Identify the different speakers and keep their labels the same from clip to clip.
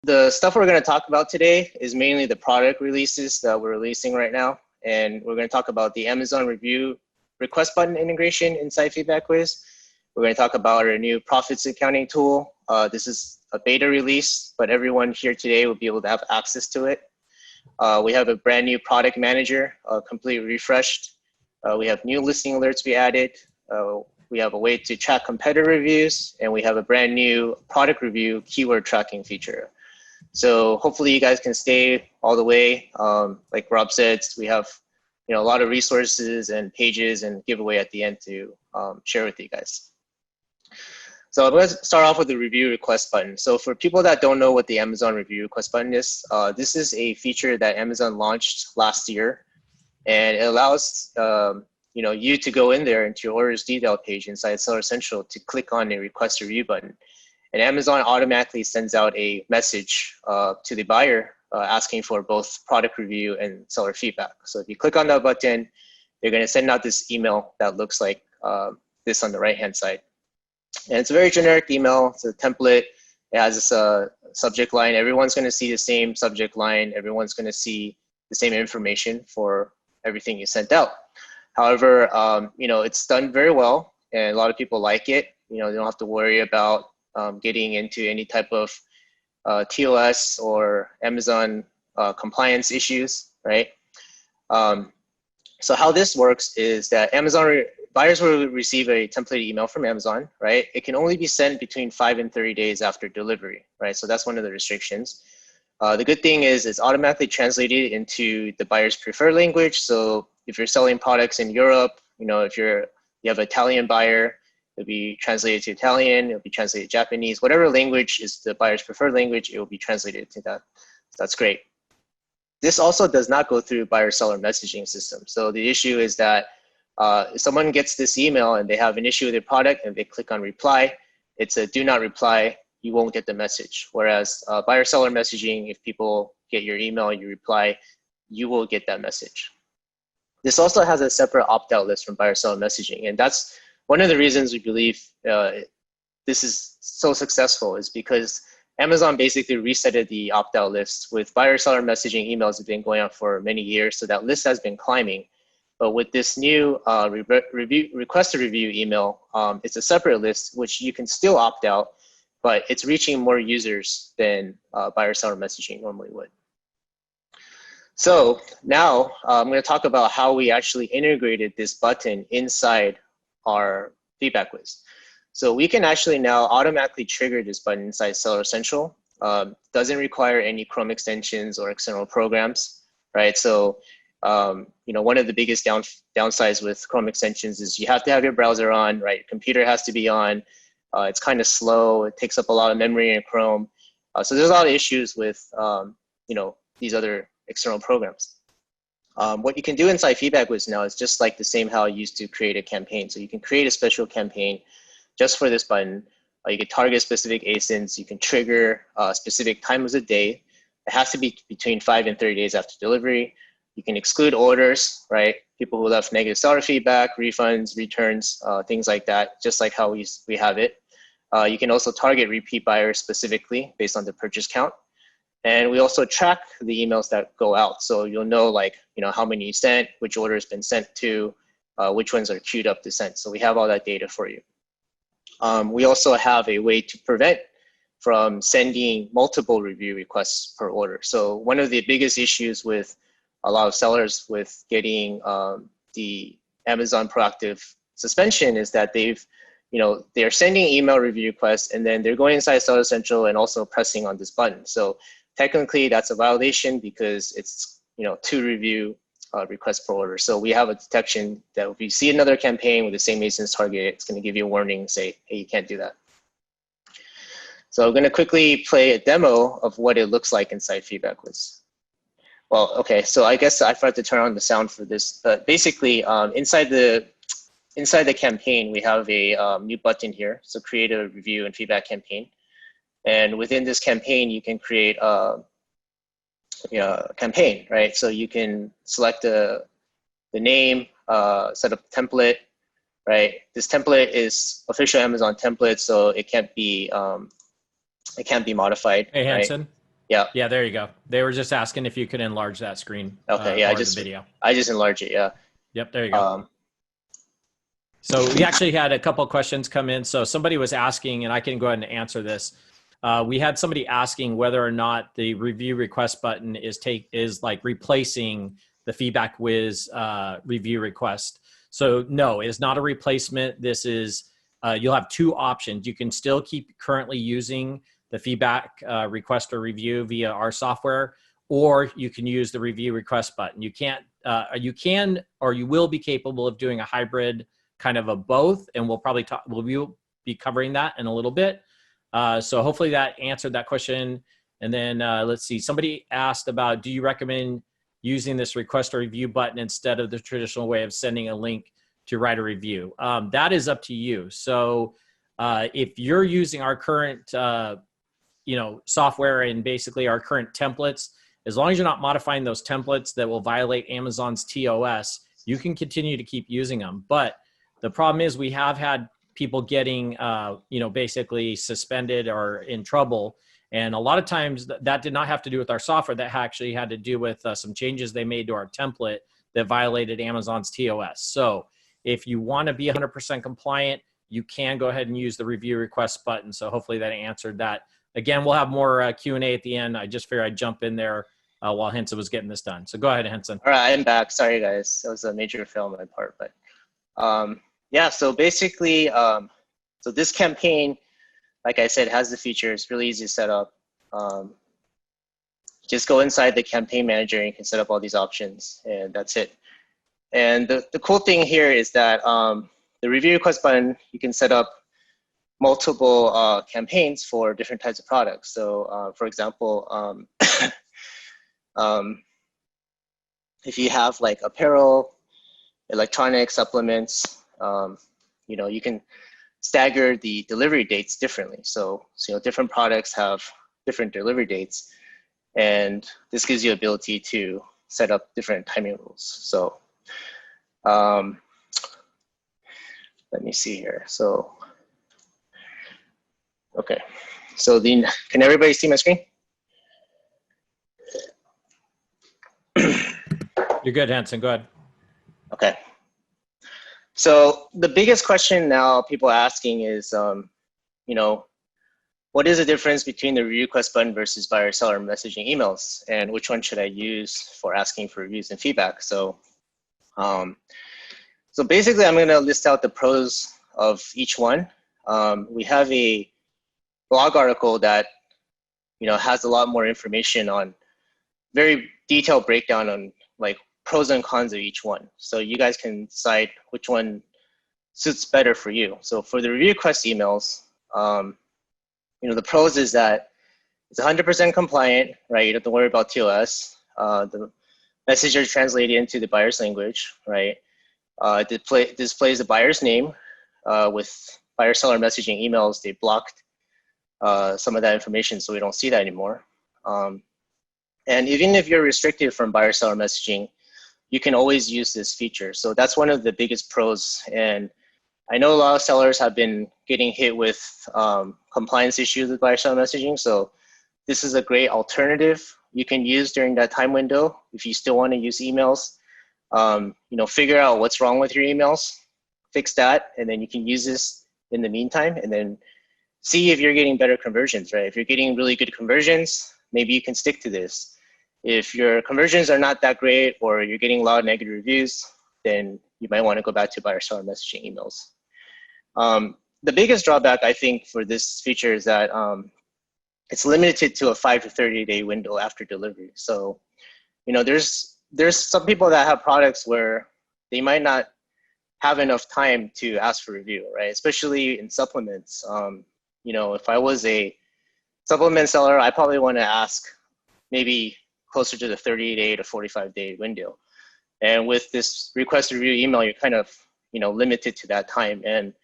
Speaker 1: the stuff we're going to talk about today is mainly the product releases that we're releasing right now. And we're going to talk about the Amazon review request button integration inside FeedbackWhiz. We're going to talk about our new profits accounting tool. This is a beta release, but everyone here today will be able to have access to it. We have a brand new product manager, completely refreshed. We have new listing alerts we added. We have a way to track competitor reviews, and we have a brand new product review keyword tracking feature. So hopefully you guys can stay all the way. Like Rob said, we have a lot of resources and pages and giveaway at the end to share with you guys. So I'm going to start off with the review request button. So for people that don't know what the Amazon review request button is, this is a feature that Amazon launched last year, and it allows you to go in there into your orders detail page inside Seller Central to click on a request review button. And Amazon automatically sends out a message to the buyer asking for both product review and seller feedback. So if you click on that button, they're going to send out this email that looks like this on the right-hand side. And it's a very generic email. It's a template. It has this subject line. Everyone's going to see the same subject line. Everyone's going to see the same information for everything you sent out. However, it's done very well, and a lot of people like it. They don't have to worry about getting into any type of TOS or Amazon compliance issues, right? So how this works is that buyers will receive a template email from Amazon, right? It can only be sent between 5 and 30 days after delivery, right? So that's one of the restrictions. The good thing is it's automatically translated into the buyer's preferred language. So if you're selling products in Europe, if you have an Italian buyer, it'll be translated to Italian, it'll be translated to Japanese, whatever language is the buyer's preferred language, it will be translated to that. That's great. This also does not go through buyer-seller messaging system. So the issue is that if someone gets this email and they have an issue with their product and they click on reply, it's a do not reply, you won't get the message. Whereas buyer-seller messaging, if people get your email, you reply, you will get that message. This also has a separate opt-out list from buyer-seller messaging, and that's one of the reasons we believe this is so successful is because Amazon basically resetted the opt-out list. With buyer-seller messaging, emails have been going on for many years, so that list has been climbing. But with this new request to review email, it's a separate list, which you can still opt out, but it's reaching more users than buyer-seller messaging normally would. So now I'm going to talk about how we actually integrated this button inside our FeedbackWhiz. So we can actually now automatically trigger this button inside Seller Central. Doesn't require any Chrome extensions or external programs, right? So one of the biggest downsides with Chrome extensions is you have to have your browser on, right? Your computer has to be on. It's kind of slow. It takes up a lot of memory in Chrome. So there's a lot of issues with these other external programs. What you can do inside FeedbackWhiz now is just like the same how I used to create a campaign. So you can create a special campaign just for this button. You can target specific ASINs. You can trigger specific times of day. It has to be between 5 and 30 days after delivery. You can exclude orders, right? People who left negative seller feedback, refunds, returns, things like that, just like how we have it. You can also target repeat buyers specifically based on the purchase count. And we also track the emails that go out. So you'll know how many you sent, which order has been sent to, which ones are queued up to send. So we have all that data for you. We also have a way to prevent from sending multiple review requests per order. So one of the biggest issues with a lot of sellers with getting the Amazon proactive suspension is that they're sending email review requests and then they're going inside Seller Central and also pressing on this button. So technically that's a violation because it's 2 review requests per order. So we have a detection that if you see another campaign with the same ASINs target, it's going to give you a warning and say, hey, you can't do that. So I'm going to quickly play a demo of what it looks like inside FeedbackWhiz. Well, okay, so I guess I forgot to turn on the sound for this. But basically, inside the campaign, we have a new button here. So create a review and feedback campaign. And within this campaign, you can create a campaign, right? So you can select the name, set up a template, right? This template is official Amazon template, so it can't be modified.
Speaker 2: Hey, Hanson.
Speaker 1: Right? Yeah.
Speaker 2: Yeah, there you go. They were just asking if you could enlarge that screen
Speaker 1: Okay. Yeah.
Speaker 2: or the video.
Speaker 1: I just enlarge it. Yeah.
Speaker 2: Yep, there you go.
Speaker 1: Um,
Speaker 2: So we actually had a couple of questions come in. So somebody was asking, and I can go ahead and answer this. We had somebody asking whether or not the review request button is like replacing the FeedbackWhiz review request. So no, it's not a replacement. This is you'll have two options. You can still keep currently using the feedback request or review via our software, or you can use the review request button. You can or you will be capable of doing a hybrid kind of a both, and we'll be covering that in a little bit. So hopefully that answered that question. And then let's see, somebody asked about, do you recommend using this request or review button instead of the traditional way of sending a link to write a review? That is up to you. So if you're using our current software and basically our current templates, as long as you're not modifying those templates that will violate Amazon's TOS, you can continue to keep using them. But the problem is we have had people getting, basically suspended or in trouble. And a lot of times that did not have to do with our software. That actually had to do with some changes they made to our template that violated Amazon's TOS. So if you want to be 100% compliant, you can go ahead and use the review request button. So hopefully that answered that. Again, we'll have more Q&A at the end. I just figured I'd jump in there while Henson was getting this done. So go ahead, Henson.
Speaker 1: all right, I'm back. Sorry, guys. That was a major fail on my part. But yeah, so basically, so this campaign, like I said, has the features, really easy to set up. Just go inside the campaign manager and you can set up all these options, and that's it. And the cool thing here is that the review request button, you can set up multiple campaigns for different types of products. So for example, if you have like apparel, electronic supplements, you can stagger the delivery dates differently. So different products have different delivery dates, and this gives you ability to set up different timing rules. So let me see here. So okay, so can everybody see my screen?
Speaker 2: You're good, Henson. Go ahead.
Speaker 1: Okay. So the biggest question now people are asking is, what is the difference between the review request button versus buyer-seller messaging emails, and which one should I use for asking for reviews and feedback? So, so basically, I'm going to list out the pros of each one. We have a blog article that has a lot more information on very detailed breakdown on like pros and cons of each one. So you guys can decide which one suits better for you. So for the review request emails, the pros is that it's 100% compliant, right? You don't have to worry about TOS. The message is translated into the buyer's language, right? It displays the buyer's name. With buyer-seller messaging emails, they blocked some of that information, so we don't see that anymore. And even if you're restricted from buyer-seller messaging, you can always use this feature. So that's one of the biggest pros. And I know a lot of sellers have been getting hit with compliance issues with buyer-seller messaging. So this is a great alternative you can use during that time window if you still want to use emails. Figure out what's wrong with your emails, fix that, and then you can use this in the meantime, and then see if you're getting better conversions, right? If you're getting really good conversions, maybe you can stick to this. If your conversions are not that great or you're getting a lot of negative reviews, then you might want to go back to buyer-seller messaging emails. The biggest drawback, I think, for this feature is that it's limited to a 5 to 30-day window after delivery. So, there's some people that have products where they might not have enough time to ask for review, right? Especially in supplements. If I was a supplement seller, I probably want to ask maybe closer to the 30-day to 45-day window. And with this request review email, you're kind of, limited to that time. And,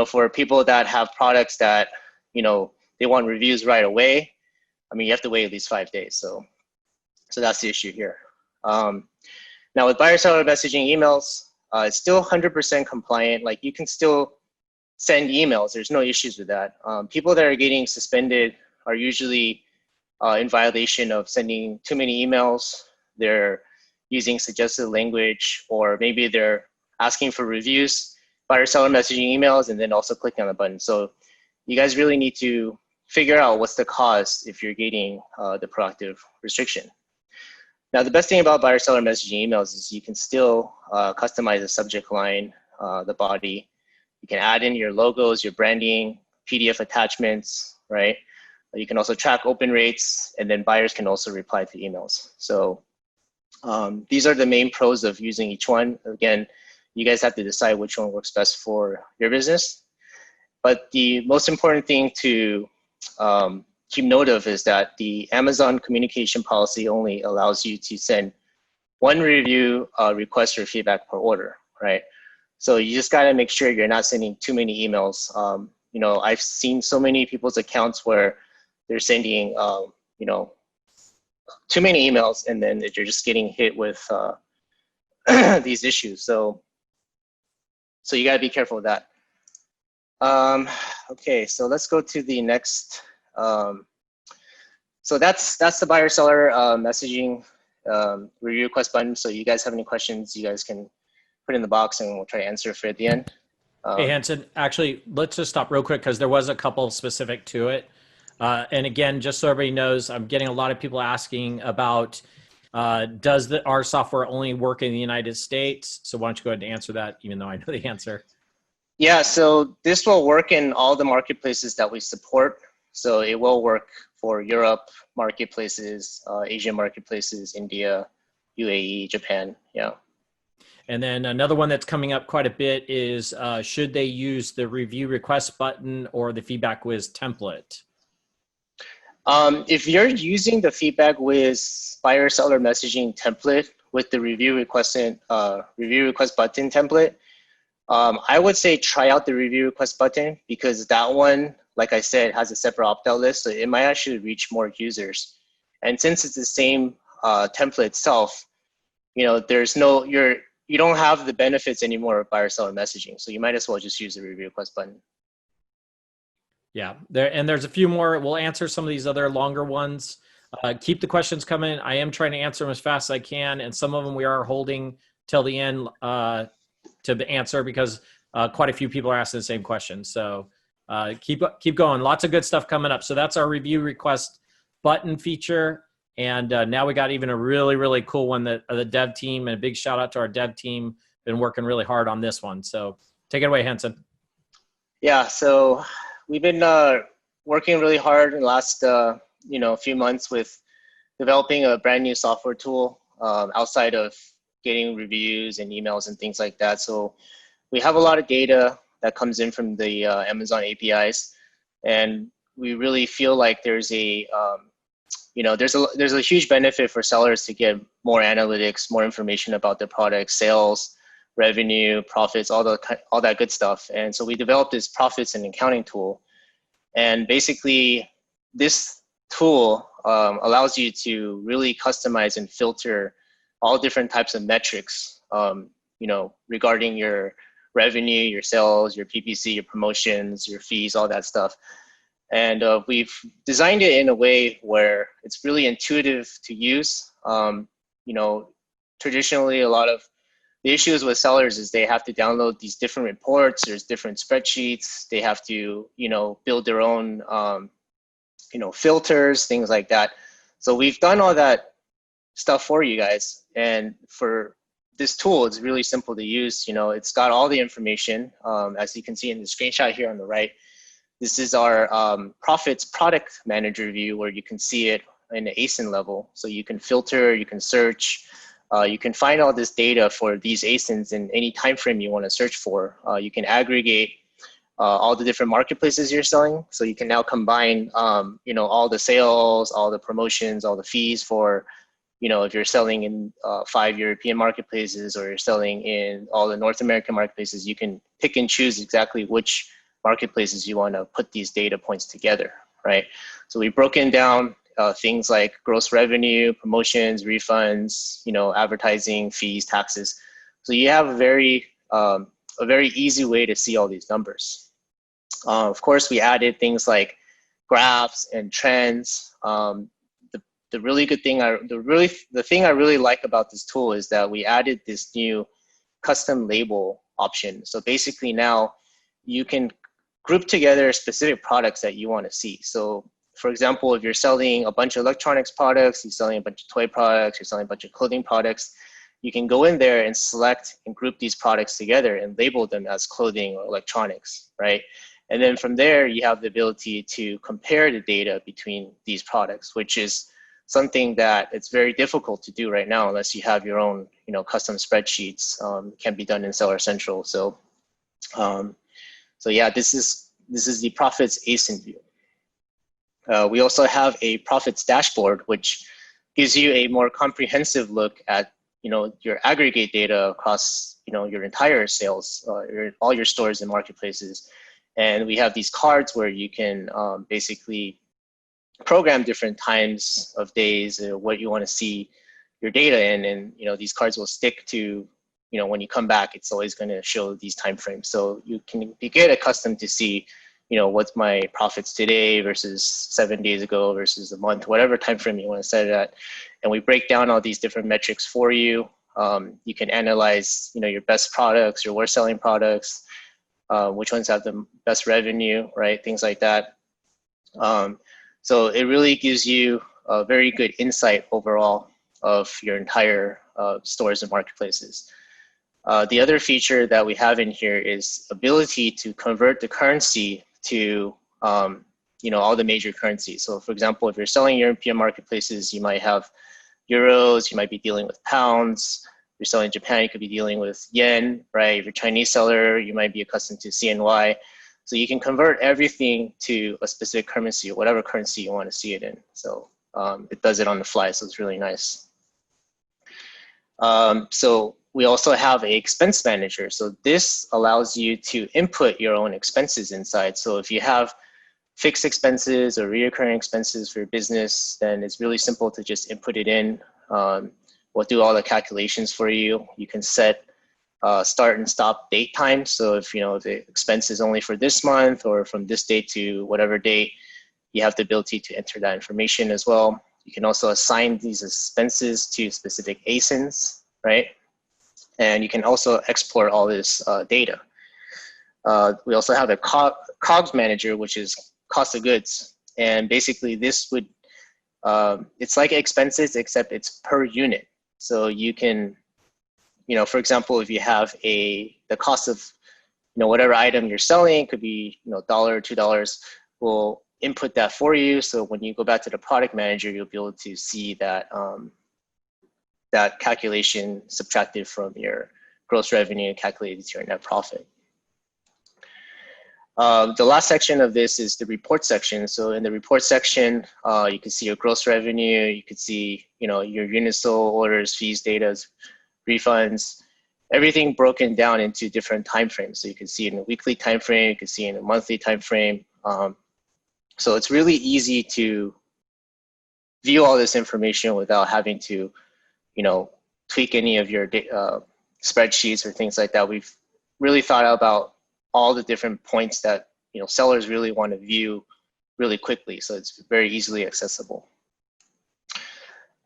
Speaker 1: for people that have products that, they want reviews right away, you have to wait at least 5 days. So that's the issue here. Now with buyer-seller messaging emails, it's still 100% compliant. Like you can still send emails. There's no issues with that. People that are getting suspended are usually in violation of sending too many emails. They're using suggested language, or maybe they're asking for reviews, buyer seller messaging emails, and then also clicking on the button. So you guys really need to figure out what's the cause if you're getting the proactive restriction. Now, the best thing about buyer seller messaging emails is you can still customize the subject line, the body. You can add in your logos, your branding, PDF attachments, right? You can also track open rates, and then buyers can also reply to emails. So these are the main pros of using each one. Again, you guys have to decide which one works best for your business. But the most important thing to keep note of is that the Amazon communication policy only allows you to send one review request or feedback per order, right? So you just gotta make sure you're not sending too many emails. You know, I've seen so many people's accounts where they're sending, you know, too many emails, and then you're just getting hit with these issues. So you gotta be careful with that. Okay, so let's go to the next. So that's the buyer seller messaging review request button. So you guys have any questions, you guys can put in the box and we'll try to answer for at the end.
Speaker 2: Hey, Hanson, actually, let's just stop real quick because there was a couple specific to it. And again, just so everybody knows, I'm getting a lot of people asking about, does our software only work in the United States? So why don't you go ahead and answer that, even though I know the answer.
Speaker 1: Yeah, so this will work in all the marketplaces that we support. So it will work for Europe marketplaces, Asian marketplaces, India, UAE, Japan, yeah.
Speaker 2: And then another one that's coming up quite a bit is, should they use the review request button or the FeedbackWhiz template?
Speaker 1: If you're using the FeedbackWhiz buyer seller messaging template with the review request button template, I would say try out the review request button, because that one, like I said, has a separate opt-out list, so it might actually reach more users. And since it's the same template itself, you know, you don't have the benefits anymore of buyer seller messaging, so you might as well just use the review request button.
Speaker 2: Yeah, there's a few more. We'll answer some of these other longer ones. Keep the questions coming. I am trying to answer them as fast as I can, and some of them we are holding till the end to answer, because quite a few people are asking the same questions. So keep going. Lots of good stuff coming up. So that's our review request button feature. And now we got even a really, really cool one that the dev team, and a big shout out to our dev team, been working really hard on this one. So take it away, Hanson.
Speaker 1: Yeah, so we've been working really hard in the last few months with developing a brand new software tool outside of getting reviews and emails and things like that. So we have a lot of data that comes in from the Amazon APIs, and we really feel like there's a there's a huge benefit for sellers to get more analytics, more information about their product, sales, revenue, profits, all that good stuff. And so we developed this profits and accounting tool. And basically, this tool allows you to really customize and filter all different types of metrics, regarding your revenue, your sales, your PPC, your promotions, your fees, all that stuff. And we've designed it in a way where it's really intuitive to use. Traditionally, a lot of the issues with sellers is they have to download these different reports. There's different spreadsheets. They have to, build their own, filters, things like that. So we've done all that stuff for you guys. And for this tool, it's really simple to use. It's got all the information, as you can see in the screenshot here on the right. This is our profits product manager view, where you can see it in the ASIN level. So you can filter, you can search, you can find all this data for these ASINs in any time frame you want to search for. You can aggregate all the different marketplaces you're selling. So you can now combine, all the sales, all the promotions, all the fees for, if you're selling in 5 European marketplaces, or you're selling in all the North American marketplaces, you can pick and choose exactly which marketplaces you want to put these data points together, right? So we've broken down things like gross revenue, promotions, refunds, advertising, fees, taxes. So you have a very easy way to see all these numbers. Of course, we added things like graphs and trends. the really good thing, the thing I really like about this tool is that we added this new custom label option. So basically now you can group together specific products that you want to see. So for example, if you're selling a bunch of electronics products, you're selling a bunch of toy products, you're selling a bunch of clothing products, you can go in there and select and group these products together and label them as clothing or electronics, right? And then from there, you have the ability to compare the data between these products, which is something that it's very difficult to do right now unless you have your own, custom spreadsheets. Can be done in Seller Central. So, yeah, this is the profits ASIN view. We also have a profits dashboard, which gives you a more comprehensive look at your aggregate data across your entire sales, all your stores and marketplaces. And we have these cards where you can basically program different times of days, what you want to see your data in, and these cards will stick to when you come back, it's always going to show these time frames. So you get accustomed to see what's my profits today versus 7 days ago versus a month, whatever time frame you want to set it at. And we break down all these different metrics for you. You can analyze your best products, your worst selling products, which ones have the best revenue, right? Things like that. So it really gives you a very good insight overall of your entire stores and marketplaces. The other feature that we have in here is ability to convert the currency to all the major currencies. So for example, if you're selling European marketplaces, you might have euros, you might be dealing with pounds. If you're selling Japan, you could be dealing with yen, right? If you're a Chinese seller, you might be accustomed to CNY. So you can convert everything to a specific currency, whatever currency you want to see it in. So it does it on the fly, so it's really nice. So we also have an expense manager. So this allows you to input your own expenses inside. So if you have fixed expenses or recurring expenses for your business, then it's really simple to just input it in. We'll do all the calculations for you. You can set start and stop date time. So if the expense is only for this month or from this date to whatever date, you have the ability to enter that information as well. You can also assign these expenses to specific ASINs, right? And you can also export all this data. We also have a COGS manager, which is cost of goods. And basically this would, it's like expenses, except it's per unit. So you can, for example, if you have the cost of, whatever item you're selling, could be, $1 or $2, we'll input that for you. So when you go back to the product manager, you'll be able to see that, that calculation subtracted from your gross revenue and calculated to your net profit. The last section of this is the report section. So in the report section, you can see your gross revenue, you can see your units sold, orders, fees, data, refunds, everything broken down into different time frames. So you can see it in a weekly time frame, you can see it in a monthly time frame. So it's really easy to view all this information without having to tweak any of your spreadsheets or things like that. We've really thought about all the different points that sellers really want to view really quickly, so it's very easily accessible.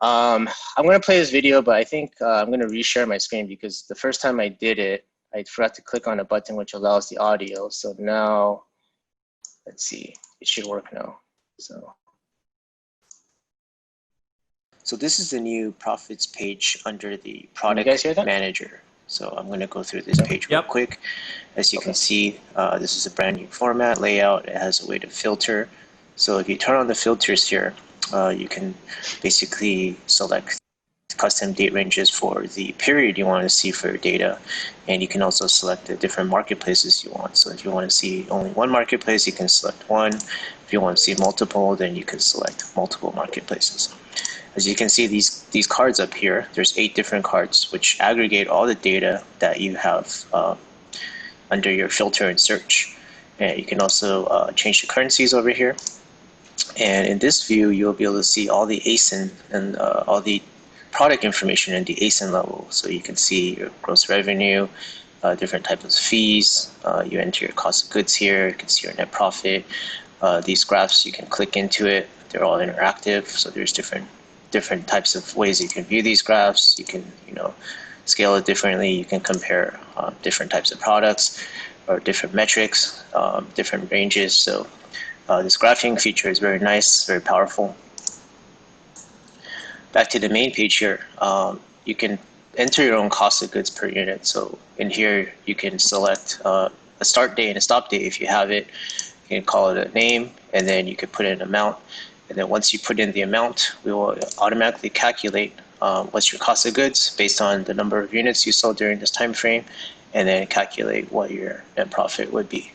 Speaker 1: I'm going to play this video, but I think I'm going to reshare my screen because the first time I did it, I forgot to click on a button which allows the audio. So now, let's see, it should work now. So this is the new profits page under the product manager. So I'm going to go through this page real quick. As you can see, this is a brand new format layout. It has a way to filter. So if you turn on the filters here, you can basically select custom date ranges for the period you want to see for your data. And you can also select the different marketplaces you want. So if you want to see only one marketplace, you can select one. If you want to see multiple, then you can select multiple marketplaces. As you can see, these cards up here, there's 8 different cards which aggregate all the data that you have under your filter and search. And you can also change the currencies over here. And in this view, you'll be able to see all the ASIN and all the product information in the ASIN level. So you can see your gross revenue, different types of fees. You enter your cost of goods here. You can see your net profit. These graphs, you can click into it. They're all interactive. So there's different different types of ways you can view these graphs. You can, you know, scale it differently. You can compare different types of products or different metrics, different ranges. So this graphing feature is very nice, very powerful. Back to the main page here, you can enter your own cost of goods per unit. So in here, you can select a start date and a stop date if you have it. You can call it a name, and then you can put in an amount. And then once you put in the amount, we will automatically calculate what's your cost of goods based on the number of units you sold during this time frame, and then calculate what your net profit would be.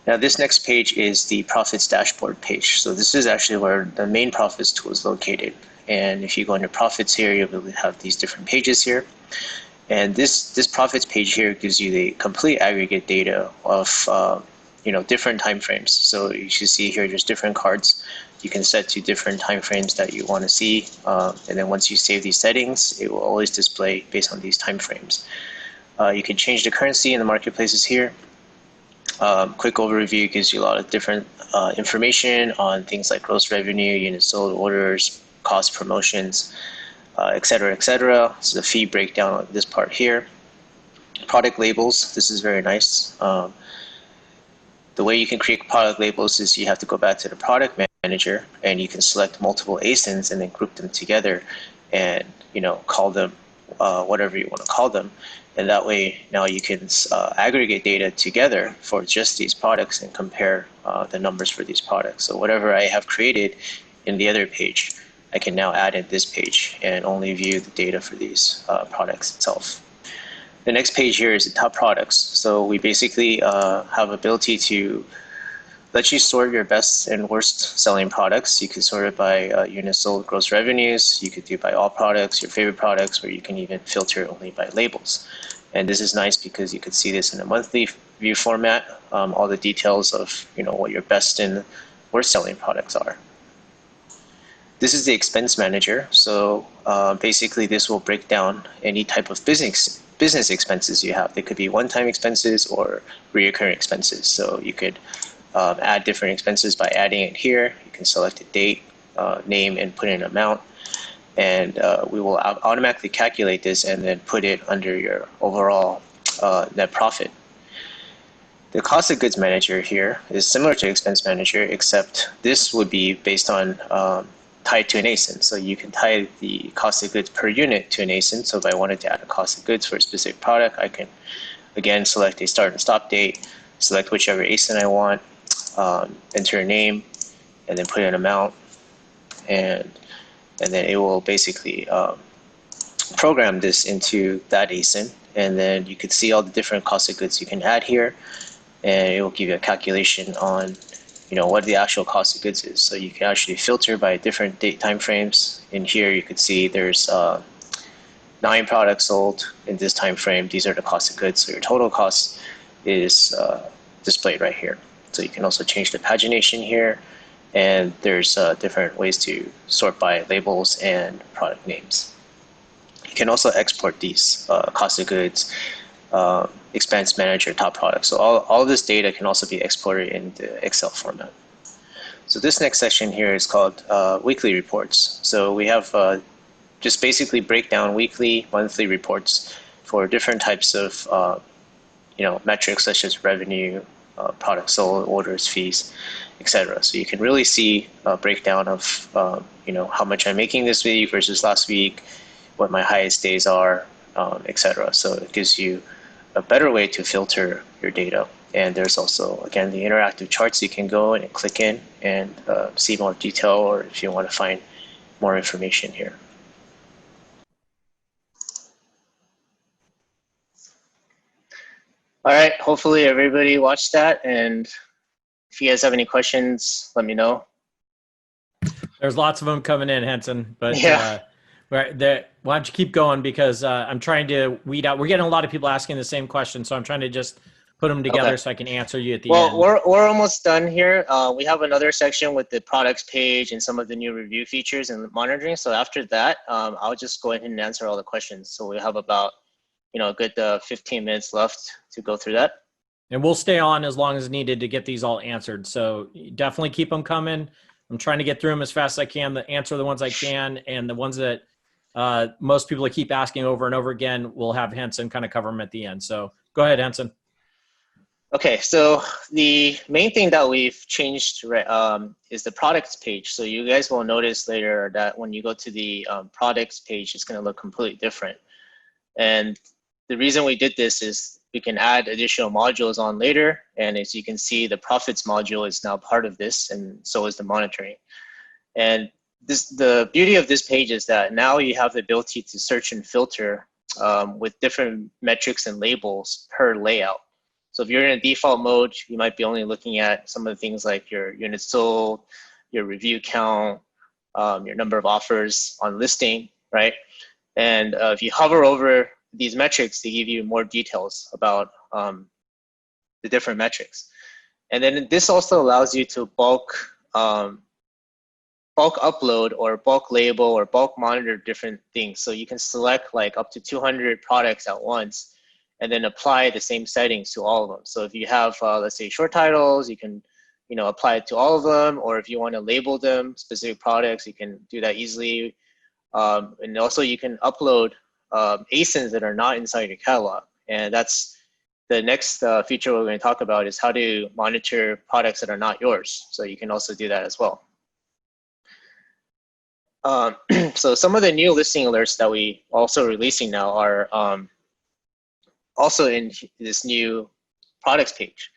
Speaker 1: Now this next page is the profits dashboard page. So this is actually where the main profits tool is located. And if you go into profits here, you'll have these different pages here. And this profits page here gives you the complete aggregate data of you know, different time frames. So you should see here there's different cards you can set to different time frames that you want to see. And then once you save these settings, it will always display based on these time frames. You can change the currency in the marketplaces here. Quick overview gives you a lot of different information on things like gross revenue, units sold, orders, cost, promotions, et cetera, et cetera. So the fee breakdown on this part here. Product labels, this is very nice. The way you can create product labels is you have to go back to the product manager, and you can select multiple ASINs and then group them together and, you know, call them whatever you want to call them. And that way now you can aggregate data together for just these products and compare the numbers for these products. So whatever I have created in the other page, I can now add in this page and only view the data for these products itself. The next page here is the top products. So we basically have ability to let you sort your best and worst selling products. You can sort it by units sold, gross revenues. You could do by all products, your favorite products, or you can even filter only by labels. And this is nice because you can see this in a monthly view format, all the details of, you know, what your best and worst selling products are. This is the expense manager. So basically this will break down any type of business expenses you have. They could be one-time expenses or reoccurring expenses. So you could add different expenses by adding it here. You can select a date, name, and put in an amount. And we will automatically calculate this and then put it under your overall net profit. The cost of goods manager here is similar to expense manager, except this would be based on tied to an ASIN. So you can tie the cost of goods per unit to an ASIN. So if I wanted to add a cost of goods for a specific product, I can again select a start and stop date, select whichever ASIN I want, enter a name, and then put an amount, and then it will basically program this into that ASIN. And then you could see all the different cost of goods you can add here, and it will give you a calculation on, you know, what the actual cost of goods is. So you can actually filter by different date time frames. In here, you could see there's 9 products sold in this time frame. These are the cost of goods. So your total cost is displayed right here. So you can also change the pagination here, and there's different ways to sort by labels and product names. You can also export these cost of goods, expense manager, top products. So all this data can also be exported in the Excel format. So this next section here is called weekly reports. So we have just basically break down weekly, monthly reports for different types of you know, metrics such as revenue, products sold, orders, fees, etc. So you can really see a breakdown of you know, how much I'm making this week versus last week, what my highest days are, etc. So it gives you a better way to filter your data. And there's also, again, the interactive charts you can go and click in and see more detail, or if you want to find more information here. All right, hopefully everybody watched that, and if you guys have any questions, let me know.
Speaker 2: There's lots of them coming in, Henson, but
Speaker 1: yeah.
Speaker 2: why don't you keep going, because I'm trying to weed out. We're getting a lot of people asking the same question, so I'm trying to just put them together so I can answer you at the end.
Speaker 1: Well, we're almost done here. We have another section with the products page and some of the new review features and monitoring. So after that, I'll just go ahead and answer all the questions. So we have about, you know, a good 15 minutes left to go through that.
Speaker 2: And we'll stay on as long as needed to get these all answered. So definitely keep them coming. I'm trying to get through them as fast as I can, to answer the ones I can, and the ones that most people keep asking over and over again, we'll have Henson kind of cover them at the end. So go ahead, Henson.
Speaker 1: Okay, so the main thing that we've changed is the products page. So you guys will notice later that when you go to the products page, it's going to look completely different. And the reason we did this is we can add additional modules on later. And as you can see, the profits module is now part of this, and so is the monitoring. And the beauty of this page is that now you have the ability to search and filter with different metrics and labels per layout. So if you're in a default mode, you might be only looking at some of the things like your units sold, your review count, your number of offers on listing, right? And if you hover over these metrics, they give you more details about the different metrics. And then this also allows you to bulk upload or bulk label or bulk monitor different things. So you can select like up to 200 products at once and then apply the same settings to all of them. So if you have, let's say, short titles, you can apply it to all of them. Or if you want to label them specific products, you can do that easily. And also you can upload ASINs that are not inside your catalog. And that's the next feature we're going to talk about, is how to monitor products that are not yours. So you can also do that as well. So some of the new listing alerts that we also releasing now are also in this new products page.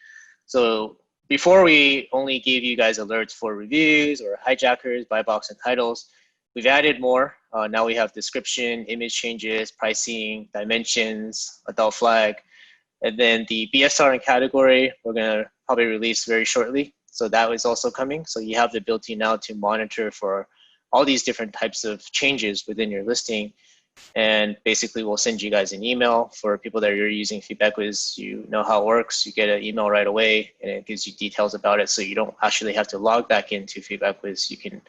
Speaker 1: So before we only gave you guys alerts for reviews or hijackers, buy box, and titles. We've added more. Now we have description, image changes, pricing, dimensions, adult flag, and then the BSR and category we're gonna probably release very shortly. So that is also coming. So you have the ability now to monitor for all these different types of changes within your listing. And basically we'll send you guys an email. For people that are using FeedbackWhiz, you know how it works. You get an email right away and it gives you details about it. So you don't actually have to log back into FeedbackWhiz. You can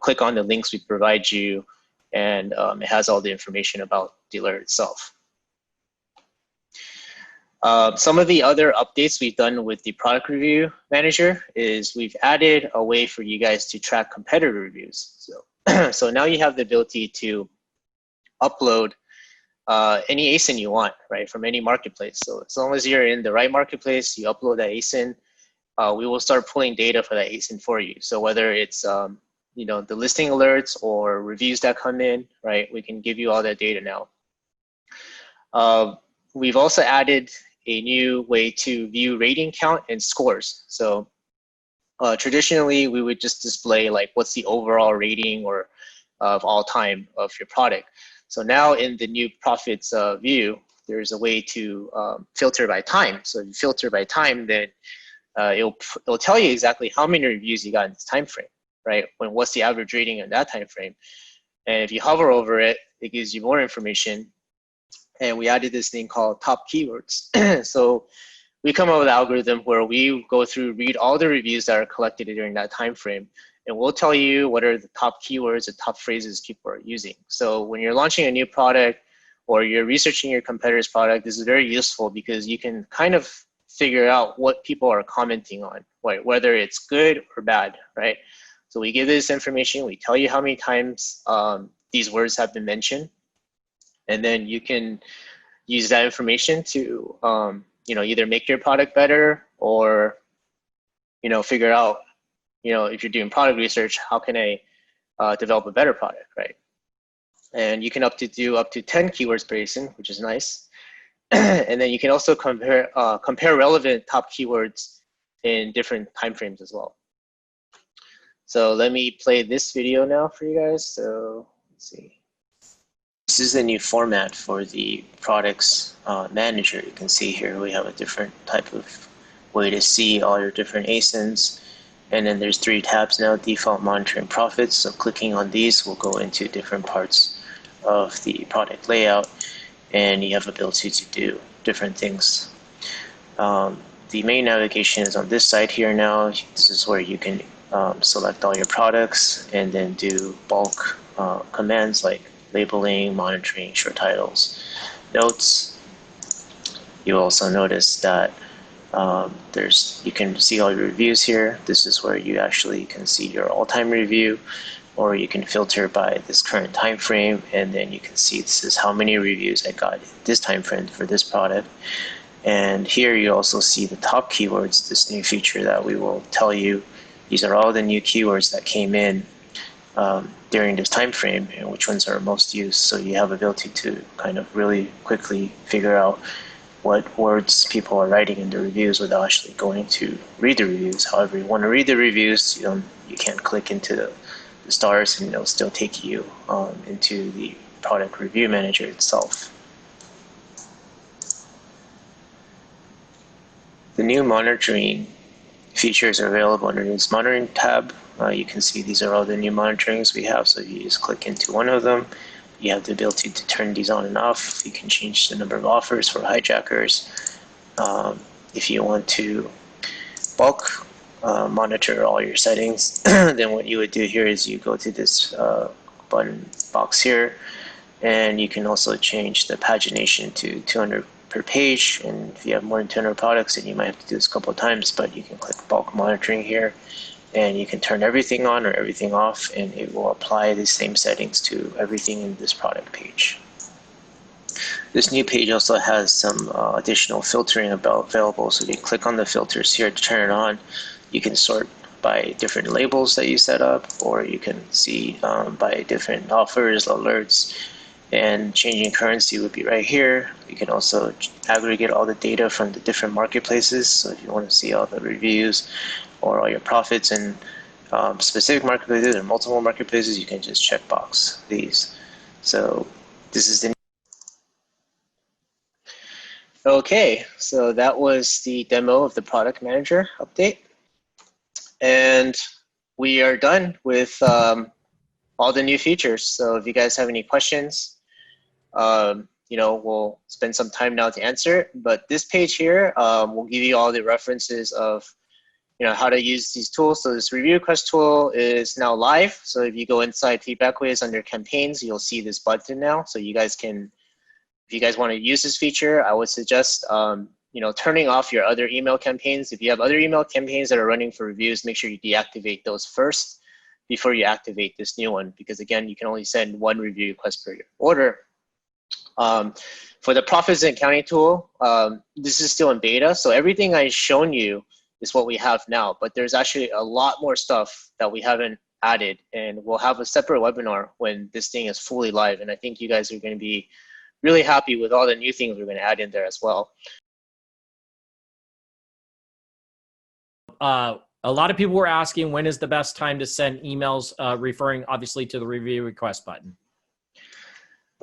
Speaker 1: click on the links we provide you, and it has all the information about the alert itself. Some of the other updates we've done with the product review manager is we've added a way for you guys to track competitor reviews. So now you have the ability to upload any ASIN you want, right, from any marketplace. So as long as you're in the right marketplace, you upload that ASIN, we will start pulling data for that ASIN for you. So whether it's the listing alerts or reviews that come in, right, we can give you all that data now. We've also added a new way to view rating count and scores. So traditionally, we would just display like what's the overall rating or of all time of your product. So now in the new profits view, there's a way to filter by time. So if you filter by time, then it'll tell you exactly how many reviews you got in this time frame, right? What's the average rating in that time frame? And if you hover over it, it gives you more information. And we added this thing called top keywords. So we come up with an algorithm where we go through, read all the reviews that are collected during that time frame, and we'll tell you what are the top keywords, the top phrases people are using. So when you're launching a new product or you're researching your competitor's product, this is very useful because you can kind of figure out what people are commenting on, right? Whether it's good or bad, right? So we give this information, we tell you how many times these words have been mentioned, and then you can use that information to either make your product better or figure out if you're doing product research, how can I develop a better product, right? And you can do up to 10 keywords per ASIN, which is nice. And then you can also compare relevant top keywords in different timeframes as well. So let me play this video now for you guys. So let's see. This is the new format for the products manager. You can see here we have a different type of way to see all your different ASINs. And then there's 3 tabs now: default, monitoring, profits. So clicking on these will go into different parts of the product layout, and you have ability to do different things. The main navigation is on this side here now. This is where you can select all your products and then do bulk commands like labeling, monitoring, short titles, notes. You also notice that You can see all your reviews here. This is where you actually can see your all-time review, or you can filter by this current time frame, and then you can see this is how many reviews I got this time frame for this product. And here you also see the top keywords, this new feature that we will tell you. These are all the new keywords that came in during this time frame and which ones are most used. So you have the ability to kind of really quickly figure out what words people are writing in the reviews without actually going to read the reviews. However, you want to read the reviews, you can't click into the stars, and it'll still take you into the product review manager itself. The new monitoring features are available under this monitoring tab. You can see these are all the new monitorings we have. So if you just click into one of them, you have the ability to turn these on and off. You can change the number of offers for hijackers. If you want to bulk monitor all your settings, then what you would do here is you go to this button box here, and you can also change the pagination to 200 per page. And if you have more than 200 products, then you might have to do this a couple of times, but you can click bulk monitoring here, and you can turn everything on or everything off, and it will apply the same settings to everything in this product page. This new page also has some additional filtering available. So if you click on the filters here to turn it on, you can sort by different labels that you set up, or you can see by different offers, alerts, and changing currency would be right here. You can also aggregate all the data from the different marketplaces. So if you want to see all the reviews or all your profits in specific marketplaces or multiple marketplaces, you can just checkbox these. So this is the Okay, so that was the demo of the product manager update. And we are done with all the new features. So if you guys have any questions, we'll spend some time now to answer it. But this page here will give you all the references of how to use these tools. So this review request tool is now live. So if you go inside FeedbackWhiz under campaigns, you'll see this button now. So you guys can, if you guys want to use this feature, I would suggest turning off your other email campaigns. If you have other email campaigns that are running for reviews, make sure you deactivate those first before you activate this new one, because again, you can only send one review request per order. For the profits and accounting tool, this is still in beta. So everything I've shown you is what we have now, but there's actually a lot more stuff that we haven't added, and we'll have a separate webinar when this thing is fully live. And I think you guys are going to be really happy with all the new things we're going to add in there as well.
Speaker 2: A lot of people were asking, when is the best time to send emails, referring obviously to the review request button?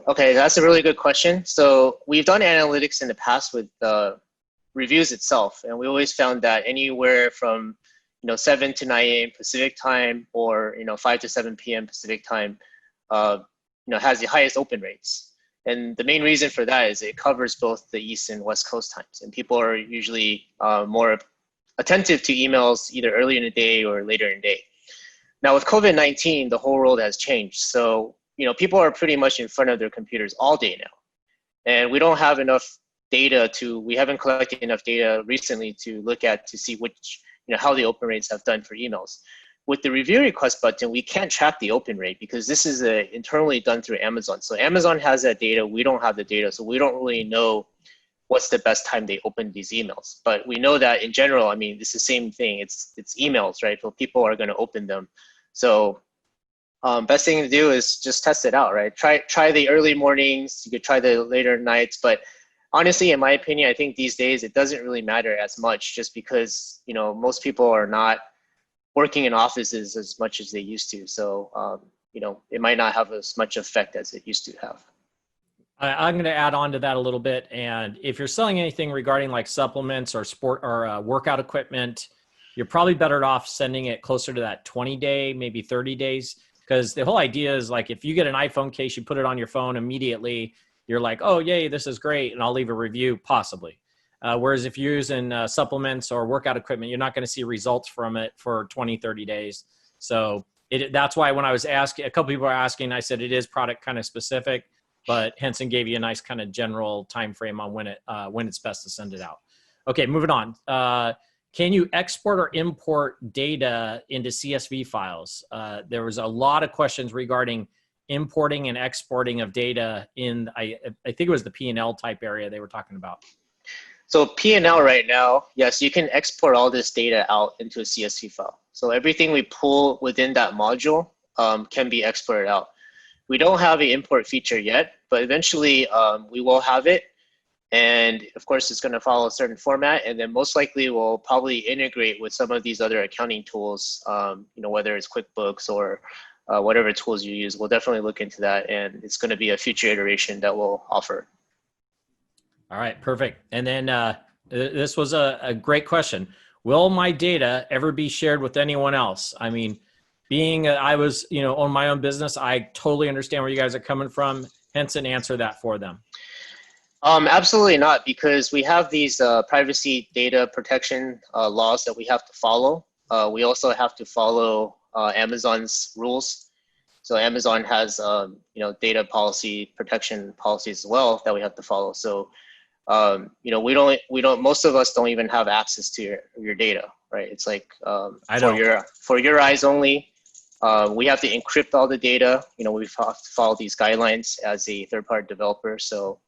Speaker 1: Okay, that's a really good question. So we've done analytics in the past with reviews itself, and we always found that anywhere from 7 to 9 a.m. Pacific time, or 5 to 7 p.m. Pacific time, has the highest open rates. And the main reason for that is it covers both the East and West Coast times, and people are usually more attentive to emails either early in the day or later in the day. Now with COVID-19, the whole world has changed. So people are pretty much in front of their computers all day now, and we don't have enough data we haven't collected enough data recently to look at to see which, how the open rates have done for emails. With the review request button, we can't track the open rate because this is internally done through Amazon. So Amazon has that data, we don't have the data, so we don't really know what's the best time they open these emails. But we know that in general, I mean, it's the same thing. It's emails, right? So people are going to open them. So best thing to do is just test it out, right? Try the early mornings. You could try the later nights, but honestly, in my opinion, I think these days it doesn't really matter as much, just because most people are not working in offices as much as they used to. So it might not have as much effect as it used to have.
Speaker 2: I'm going to add on to that a little bit. And if you're selling anything regarding like supplements or sport or workout equipment, you're probably better off sending it closer to that 20-day, maybe 30 days. Because the whole idea is like, if you get an iPhone case, you put it on your phone immediately, you're like, oh, yay, this is great, and I'll leave a review, possibly. Whereas if you're using supplements or workout equipment, you're not going to see results from it for 20, 30 days. So that's why when I was asking, a couple people are asking, I said it is product kind of specific, but Henson gave you a nice kind of general time frame on when it's best to send it out. Okay, moving on. Can you export or import data into CSV files? There was a lot of questions regarding importing and exporting of data in, I think it was the P&L type area they were talking about.
Speaker 1: So P&L right now, yes, you can export all this data out into a CSV file. So everything we pull within that module can be exported out. We don't have an import feature yet, but eventually we will have it. And of course, it's going to follow a certain format, and then most likely we'll probably integrate with some of these other accounting tools, whether it's QuickBooks or whatever tools you use. We'll definitely look into that, and it's going to be a future iteration that we'll offer.
Speaker 2: All right, perfect. And then this was a great question. Will my data ever be shared with anyone else? I mean, being I was, own my own business, I totally understand where you guys are coming from. Henson, answer that for them.
Speaker 1: Absolutely not, because we have these privacy data protection laws that we have to follow. We also have to follow Amazon's rules. So Amazon has, data policy protection policies as well that we have to follow. So, most of us don't even have access to your data, right? It's like for your eyes only. We have to encrypt all the data. We have to follow these guidelines as a third-party developer. So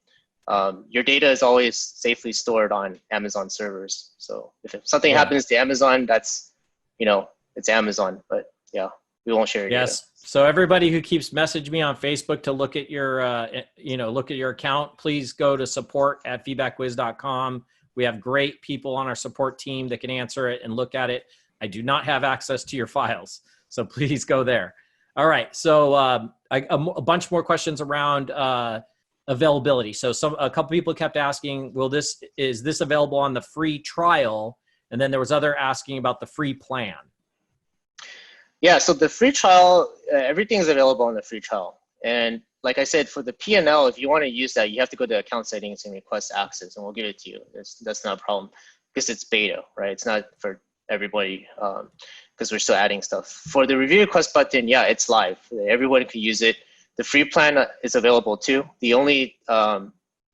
Speaker 1: your data is always safely stored on Amazon servers. So if something happens to Amazon, that's, it's Amazon. But yeah, we won't share your data.
Speaker 2: So everybody who keeps messaging me on Facebook to look at your, look at your account, please go to support@feedbackwiz.com. We have great people on our support team that can answer it and look at it. I do not have access to your files, so please go there. All right. So a bunch more questions around availability. So a couple people kept asking, is this available on the free trial? And then there was other asking about the free plan.
Speaker 1: Yeah, so the free trial, everything is available on the free trial. And like I said, for the P&L, if you want to use that, you have to go to account settings and request access, and we'll give it to you. That's not a problem because it's beta, right? It's not for everybody because we're still adding stuff. For the review request button, yeah, it's live. Everyone can use it. The free plan is available too. The only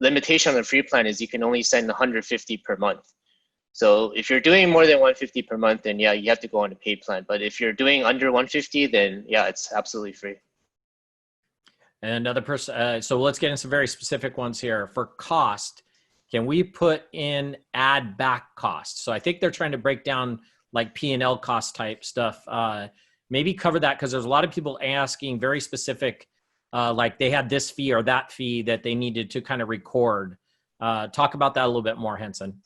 Speaker 1: limitation on the free plan is you can only send 150 per month. So if you're doing more than 150 per month, then yeah, you have to go on a paid plan. But if you're doing under 150, then yeah, it's absolutely free.
Speaker 2: And another person, so let's get into some very specific ones here. For cost, can we put in add back costs? So I think they're trying to break down like P&L cost type stuff. Maybe cover that because there's a lot of people asking very specific, like they had this fee or that fee that they needed to kind of record. Talk about that a little bit more, Henson.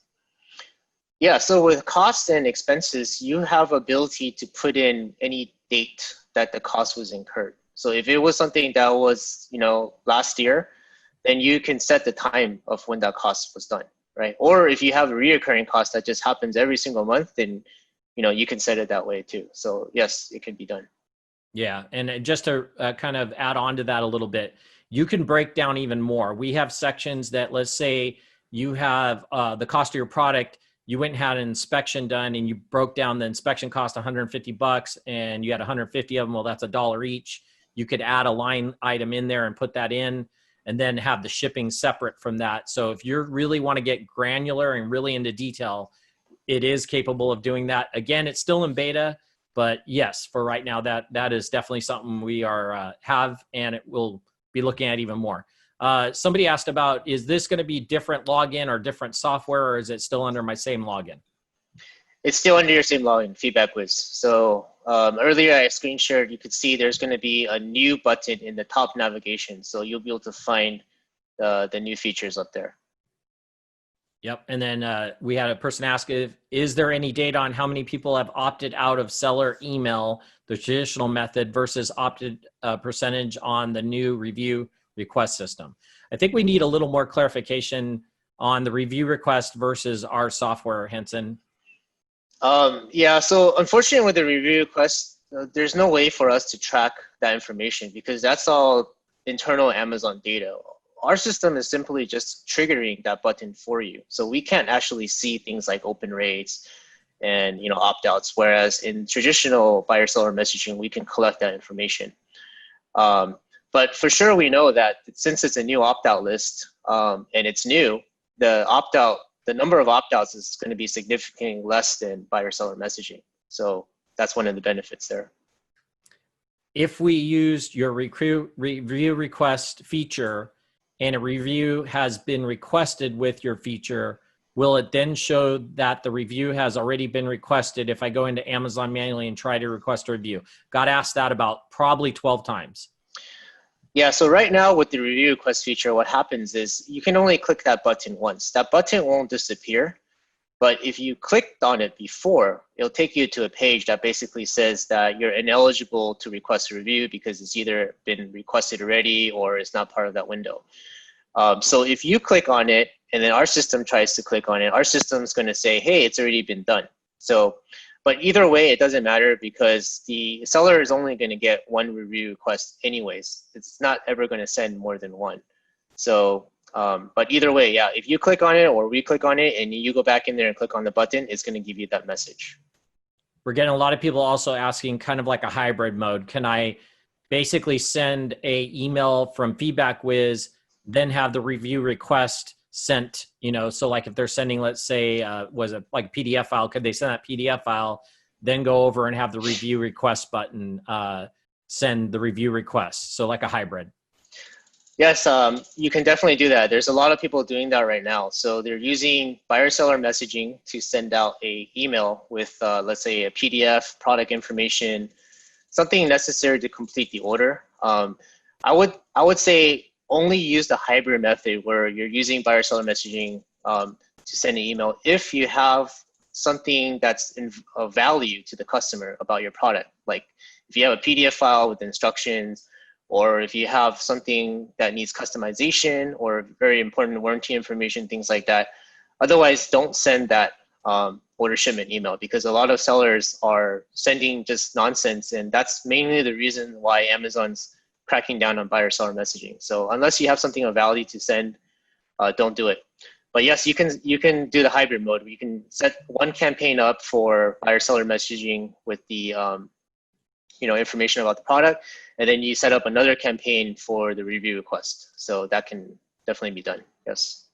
Speaker 1: Yeah, so with costs and expenses, you have ability to put in any date that the cost was incurred. So if it was something that was, last year, then you can set the time of when that cost was done, right? Or if you have a reoccurring cost that just happens every single month, then, you can set it that way too. So yes, it can be done.
Speaker 2: Yeah, and just to kind of add on to that a little bit, you can break down even more. We have sections that, let's say you have the cost of your product, you went and had an inspection done and you broke down the inspection cost $150 and you had 150 of them. Well, that's $1 each. You could add a line item in there and put that in and then have the shipping separate from that. So if you really want to get granular and really into detail, it is capable of doing that. Again, it's still in beta, but yes, for right now, that is definitely something we are have, and it will be looking at even more. Somebody asked about, is this going to be different login or different software, or is it still under my same login?
Speaker 1: It's still under your same login, FeedbackWhiz. So earlier I screen shared, you could see there's going to be a new button in the top navigation. So you'll be able to find the new features up there.
Speaker 2: Yep. And then we had a person ask, is there any data on how many people have opted out of seller email, the traditional method, versus opted percentage on the new review request system? I think we need a little more clarification on the review request versus our software, Henson.
Speaker 1: Yeah, so unfortunately with the review request, there's no way for us to track that information because that's all internal Amazon data. Our system is simply just triggering that button for you. So we can't actually see things like open rates and opt-outs, whereas in traditional buyer-seller messaging, we can collect that information. But for sure, we know that since it's a new opt-out list and it's new, the opt-out the number of opt-outs is going to be significantly less than buyer-seller messaging. So that's one of the benefits there.
Speaker 2: If we used your review request feature and a review has been requested with your feature, will it then show that the review has already been requested if I go into Amazon manually and try to request a review? Got asked that about probably 12 times.
Speaker 1: Yeah, so right now with the review request feature, what happens is you can only click that button once. That button won't disappear, but if you clicked on it before, it'll take you to a page that basically says that you're ineligible to request a review because it's either been requested already or it's not part of that window. So if you click on it and then our system tries to click on it, our system's going to say, hey, it's already been done. So, but either way, it doesn't matter because the seller is only going to get one review request anyways. It's not ever going to send more than one. So, but either way, yeah, if you click on it or we click on it and you go back in there and click on the button, it's going to give you that message.
Speaker 2: We're getting a lot of people also asking kind of like a hybrid mode. Can I basically send a email from FeedbackWhiz, then have the review request sent, you know, so like if they're sending, let's say, was it like PDF file, could they send that PDF file, then go over and have the review request button send the review request? So like a hybrid.
Speaker 1: Yes, you can definitely do that. There's a lot of people doing that right now. So they're using buyer-seller messaging to send out a email with, let's say, a PDF, product information, something necessary to complete the order. I would say only use the hybrid method where you're using buyer-seller messaging to send an email if you have something that's of value to the customer about your product. Like if you have a PDF file with instructions, or if you have something that needs customization or very important warranty information, things like that. Otherwise, don't send that order shipment email because a lot of sellers are sending just nonsense, and that's mainly the reason why Amazon's cracking down on buyer-seller messaging. So unless you have something of value to send, don't do it. But yes, you can do the hybrid mode. You can set one campaign up for buyer-seller messaging with the information about the product, and then you set up another campaign for the review request. So that can definitely be done. Yes.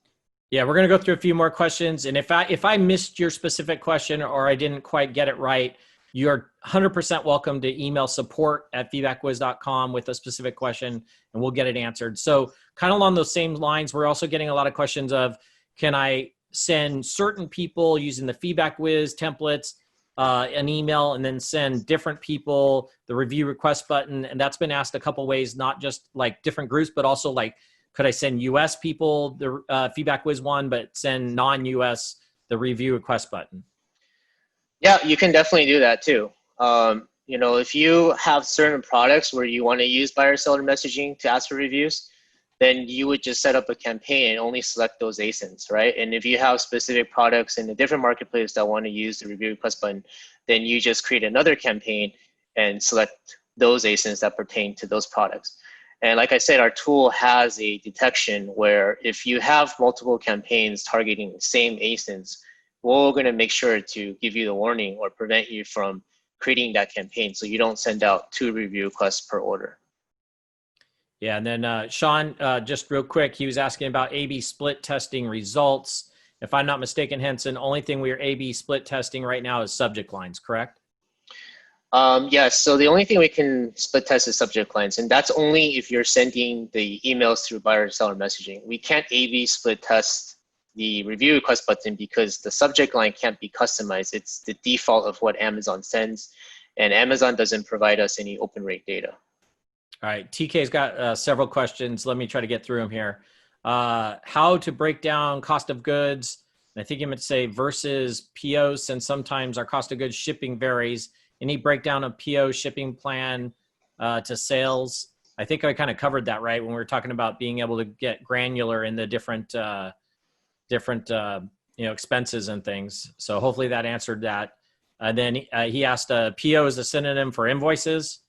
Speaker 2: Yeah, we're going to go through a few more questions, and if I missed your specific question or I didn't quite get it right, you're 100% welcome to email support@feedbackwhiz.com with a specific question, and we'll get it answered. So kind of along those same lines, we're also getting a lot of questions of, can I send certain people using the FeedbackWhiz templates an email and then send different people the review request button? And that's been asked a couple ways, not just like different groups, but also like, could I send US people the FeedbackWhiz one, but send non-US the review request button?
Speaker 1: Yeah, you can definitely do that too. If you have certain products where you want to use buyer-seller messaging to ask for reviews, then you would just set up a campaign and only select those ASINs, right? And if you have specific products in a different marketplace that want to use the review request button, then you just create another campaign and select those ASINs that pertain to those products. And like I said, our tool has a detection where if you have multiple campaigns targeting the same ASINs, we're going to make sure to give you the warning or prevent you from creating that campaign so you don't send out 2 review requests per order.
Speaker 2: Yeah, and then Sean, just real quick, he was asking about A/B split testing results. If I'm not mistaken, Henson, only thing we are A/B split testing right now is subject lines, correct?
Speaker 1: Yes, so the only thing we can split test is subject lines, and that's only if you're sending the emails through buyer-seller messaging. We can't A/B split test the review request button because the subject line can't be customized. It's the default of what Amazon sends, and Amazon doesn't provide us any open rate data.
Speaker 2: All right, TK's got several questions. Let me try to get through them here. How to break down cost of goods. I think you meant to say versus POs, since sometimes our cost of goods shipping varies. Any breakdown of PO shipping plan to sales? I think I kind of covered that, right, when we were talking about being able to get granular in the different expenses and things. So hopefully that answered that. Then he asked, PO is a synonym for invoices.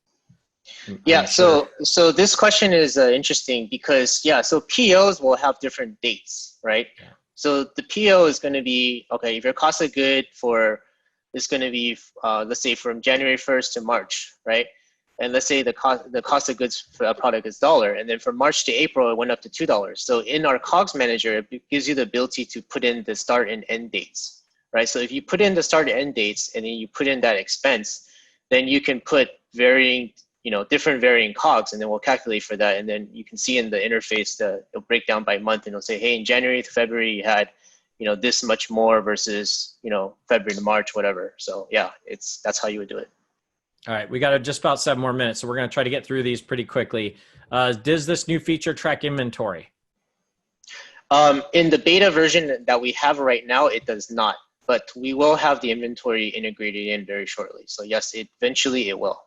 Speaker 1: Yeah, so this question is interesting because, so POs will have different dates, right? Yeah. So the PO is going to be, okay, if your cost of good is going to be, let's say from January 1st to March, right? and let's say the cost of goods for that product is $1, and then from March to April it went up to $2. So in our COGS manager, it gives you the ability to put in the start and end dates, right? So if you put in the start and end dates and then you put in that expense, then you can put varying, different varying COGS, and then we'll calculate for that. And then you can see in the interface it'll break down by month, and it'll say, hey, in January to February you had this much more versus February to March, whatever. So yeah, that's how you would do it.
Speaker 2: All right, we got just about 7 more minutes, so we're going to try to get through these pretty quickly. Does this new feature track inventory?
Speaker 1: In the beta version that we have right now, it does not, but we will have the inventory integrated in very shortly. So yes, eventually it will.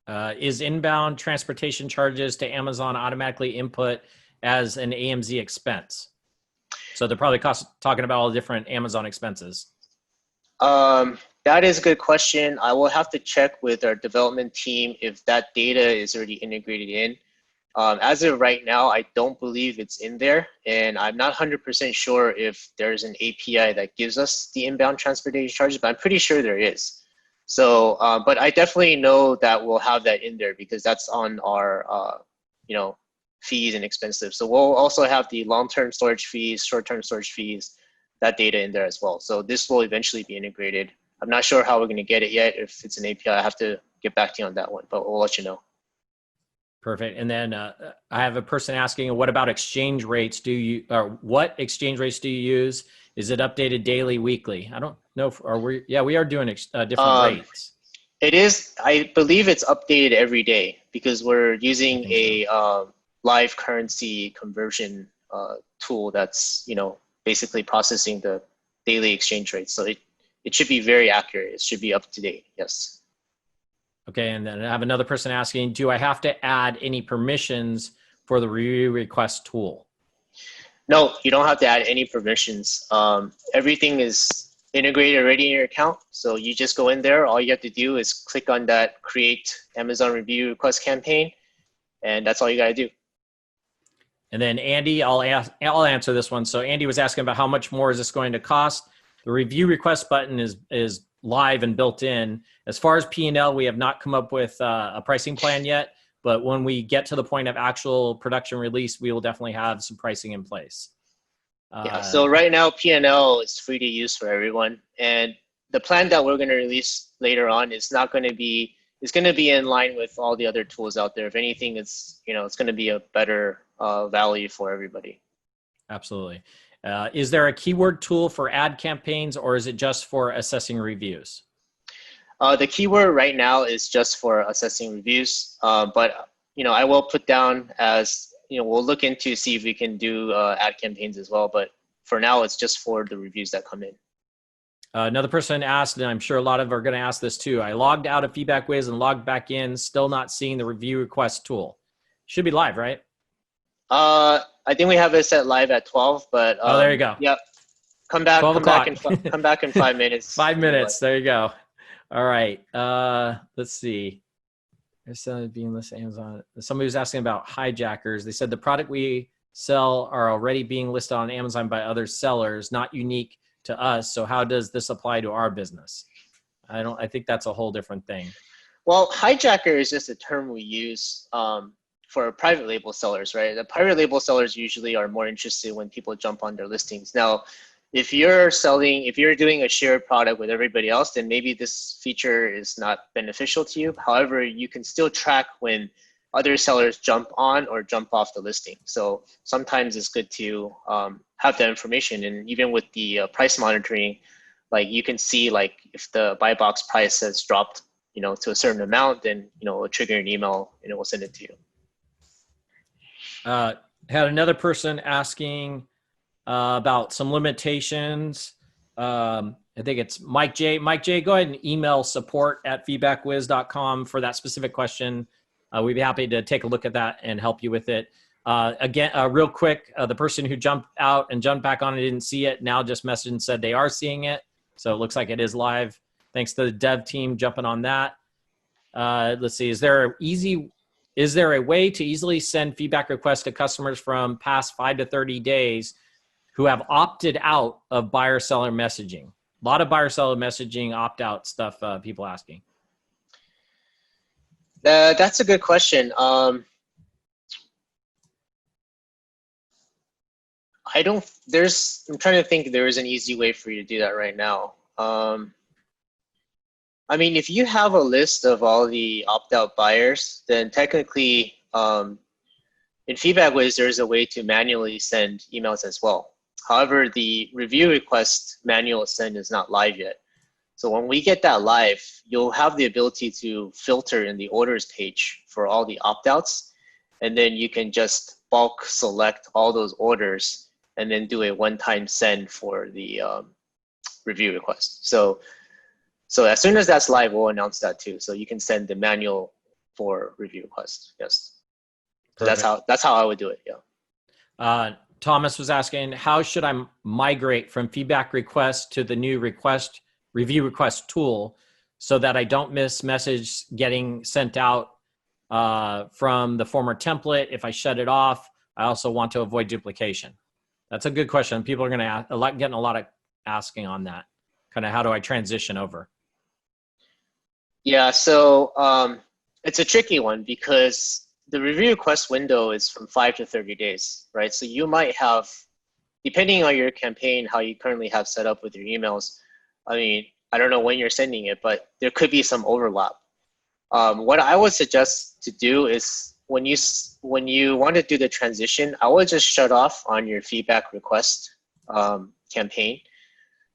Speaker 2: Is inbound transportation charges to Amazon automatically input as an AMZ expense? So they're probably talking about all the different Amazon expenses.
Speaker 1: That is a good question. I will have to check with our development team if that data is already integrated in. As of right now, I don't believe it's in there, and I'm not 100% sure if there's an API that gives us the inbound transportation charges, but I'm pretty sure there is. So, but I definitely know that we'll have that in there because that's on our, fees and expenses. So we'll also have the long-term storage fees, short-term storage fees, that data in there as well. So this will eventually be integrated. I'm not sure how we're going to get it yet. If it's an API, I have to get back to you on that one, but we'll let you know.
Speaker 2: Perfect. And then I have a person asking, what about exchange rates? What exchange rates do you use? Is it updated daily, weekly? I don't know. We are doing different rates.
Speaker 1: It is. I believe it's updated every day because we're using a live currency conversion tool that's basically processing the daily exchange rate. So it should be very accurate. It should be up to date. Yes.
Speaker 2: Okay, and then I have another person asking, do I have to add any permissions for the review request tool?
Speaker 1: No, you don't have to add any permissions. Everything is integrated already in your account. So you just go in there. All you have to do is click on that create Amazon review request campaign, and that's all you got to do.
Speaker 2: And then Andy, I'll answer this one. So Andy was asking about how much more is this going to cost? The review request button is live and built in. As far as P&L, we have not come up with a pricing plan yet, but when we get to the point of actual production release, we will definitely have some pricing in place.
Speaker 1: Yeah, so right now P&L is free to use for everyone. And the plan that we're going to release later on is not going to be, it's going to be in line with all the other tools out there. If anything, it's going to be a better value for everybody.
Speaker 2: Absolutely. Is there a keyword tool for ad campaigns, or is it just for assessing reviews?
Speaker 1: The keyword right now is just for assessing reviews, but I will put down as we'll look into see if we can do ad campaigns as well. But for now, it's just for the reviews that come in.
Speaker 2: Another person asked, and I'm sure a lot of are going to ask this too. I logged out of FeedbackWhiz and logged back in, still not seeing the review request tool. Should be live, right?
Speaker 1: I think we have it set live at 12, but
Speaker 2: oh, there you go.
Speaker 1: Yep. Come back in 5 minutes.
Speaker 2: 5 minutes. There you go. All right. Let's see. Being listed Amazon. Somebody was asking about hijackers. They said the product we sell are already being listed on Amazon by other sellers, not unique to us. So how does this apply to our business? I think that's a whole different thing.
Speaker 1: Well, hijacker is just a term we use for private label sellers, right? The private label sellers usually are more interested when people jump on their listings. Now, if you're doing a shared product with everybody else, then maybe this feature is not beneficial to you. However, you can still track when other sellers jump on or jump off the listing. So sometimes it's good to have that information. And even with the price monitoring, like you can see like if the buy box price has dropped, to a certain amount, then it'll trigger an email and it will send it to you.
Speaker 2: Had another person asking about some limitations. I think it's Mike J. Mike J, go ahead and email support@feedbackwhiz.com for that specific question. We'd be happy to take a look at that and help you with it. Again, real quick, the person who jumped out and jumped back on and didn't see it now just messaged and said they are seeing it. So it looks like it is live. Thanks to the dev team jumping on that. Let's see, is there a way to easily send feedback requests to customers from past 5 to 30 days who have opted out of buyer-seller messaging? A lot of buyer-seller messaging opt-out stuff, people asking.
Speaker 1: That's a good question. I'm trying to think there is an easy way for you to do that right now. I mean, if you have a list of all the opt-out buyers, then technically, in FeedbackWhiz, there's a way to manually send emails as well. However, the review request manual send is not live yet. So when we get that live, you'll have the ability to filter in the orders page for all the opt-outs, and then you can just bulk select all those orders and then do a one-time send for the review request. So as soon as that's live, we'll announce that too. So you can send the manual for review request. Yes. So that's how I would do it. Yeah.
Speaker 2: Thomas was asking, how should I migrate from feedback request to the new review request tool so that I don't miss message getting sent out from the former template? If I shut it off, I also want to avoid duplication. That's a good question. People are going to getting a lot of asking on that. Kind of how do I transition over?
Speaker 1: Yeah, so it's a tricky one because the review request window is from 5 to 30 days, right? So you might have, depending on your campaign, how you currently have set up with your emails, I mean, I don't know when you're sending it, but there could be some overlap. What I would suggest to do is when you want to do the transition, I would just shut off on your feedback request campaign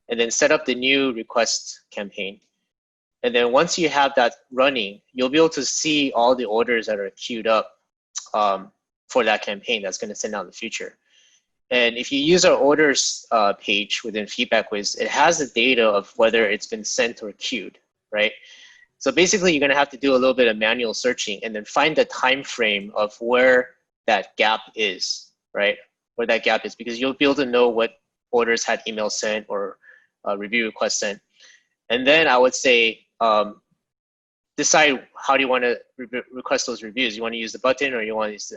Speaker 1: and then set up the new request campaign. And then once you have that running, you'll be able to see all the orders that are queued up for that campaign that's going to send out in the future. And if you use our orders page within FeedbackWhiz, it has the data of whether it's been sent or queued, right? So basically, you're going to have to do a little bit of manual searching and then find the time frame of where that gap is, right? Where that gap is, because you'll be able to know what orders had email sent or review request sent. And then I would say, decide how do you want to request those reviews. You want to use the button or you want to use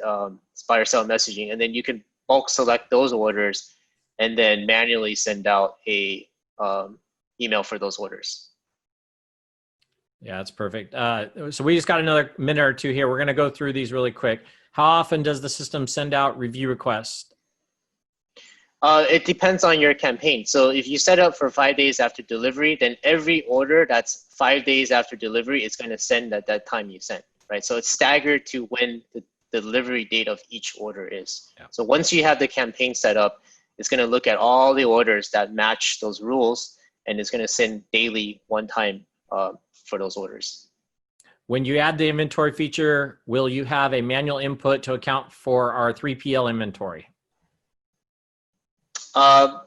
Speaker 1: buy or sell messaging, and then you can bulk select those orders and then manually send out a email for those orders.
Speaker 2: Yeah, that's perfect. So we just got another minute or two here. We're going to go through these really quick. How often does the system send out review requests?
Speaker 1: It depends on your campaign. So if you set up for 5 days after delivery, then every order that's 5 days after delivery is going to send at that time you sent, right? So it's staggered to when the delivery date of each order is. Yeah. So once you have the campaign set up, it's going to look at all the orders that match those rules, and it's going to send daily one time for those orders.
Speaker 2: When you add the inventory feature, will you have a manual input to account for our 3PL inventory?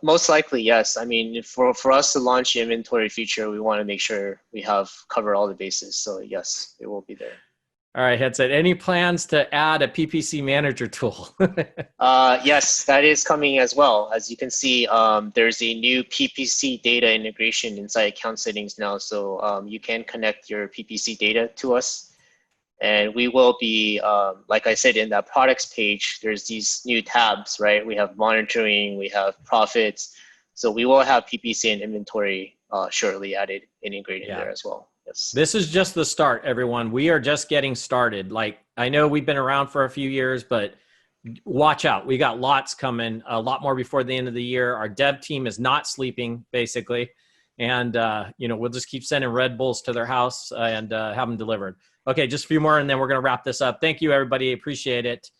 Speaker 1: Most likely, yes. I mean, for us to launch the inventory feature, we want to make sure we have covered all the bases. So yes, it will be there.
Speaker 2: All right, Headset. Any plans to add a PPC manager tool?
Speaker 1: Yes, that is coming as well. As you can see, there's a new PPC data integration inside account settings now. So you can connect your PPC data to us. And we will be, like I said, in that products page, there's these new tabs, right? We have monitoring, we have profits. So we will have PPC and inventory shortly integrated there as well. Yes.
Speaker 2: This is just the start, everyone. We are just getting started. Like, I know we've been around for a few years, but watch out. We got lots coming, a lot more before the end of the year. Our dev team is not sleeping, basically. And, we'll just keep sending Red Bulls to their house and have them delivered. Okay, just a few more, and then we're going to wrap this up. Thank you, everybody. Appreciate it.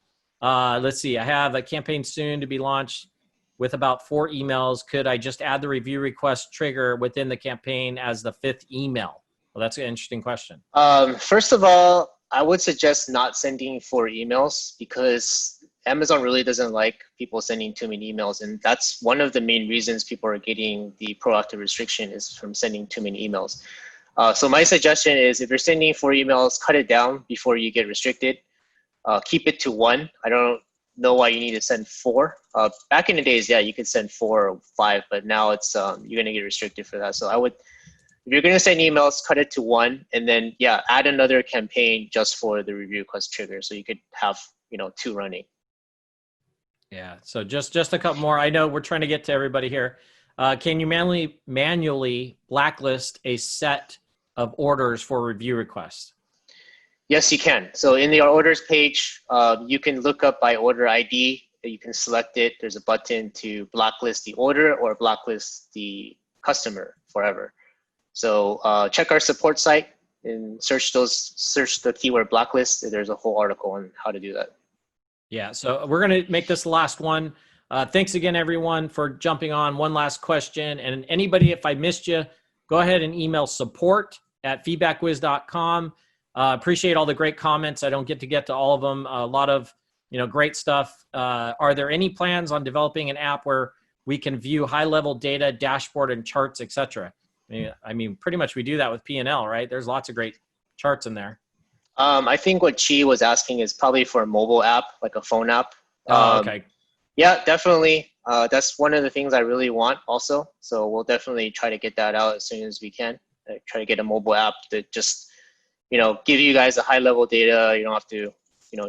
Speaker 2: Let's see. I have a campaign soon to be launched with about 4 emails. Could I just add the review request trigger within the campaign as the 5th email? Well, that's an interesting question.
Speaker 1: First of all, I would suggest not sending 4 emails because Amazon really doesn't like people sending too many emails. And that's one of the main reasons people are getting the proactive restriction is from sending too many emails. So my suggestion is if you're sending 4 emails, cut it down before you get restricted. Keep it to 1. I don't know why you need to send 4. Back in the days, yeah, you could send 4 or 5, but now it's you're going to get restricted for that. So I would, if you're going to send emails, cut it to 1, and then add another campaign just for the review request trigger, so you could have 2 running.
Speaker 2: Yeah. So just a couple more. I know we're trying to get to everybody here. Can you manually blacklist a set of orders for review requests?
Speaker 1: Yes, you can. So in the orders page, you can look up by order ID. You can select it. There's a button to blacklist the order or blacklist the customer forever. So check our support site and search the keyword blacklist. There's a whole article on how to do that.
Speaker 2: Yeah, so we're going to make this the last one. Thanks again, everyone, for jumping on. One last question. And anybody, if I missed you, go ahead and email support@feedbackwhiz.com. Appreciate all the great comments. I don't get to all of them. A lot of great stuff. Are there any plans on developing an app where we can view high-level data, dashboard, and charts, etc.? I mean, pretty much we do that with P&L, right? There's lots of great charts in there.
Speaker 1: I think what Chi was asking is probably for a mobile app, like a phone app.
Speaker 2: Okay.
Speaker 1: Yeah, definitely. That's one of the things I really want also. So we'll definitely try to get that out as soon as we can. Try to get a mobile app that just, give you guys a high level data. You don't have to,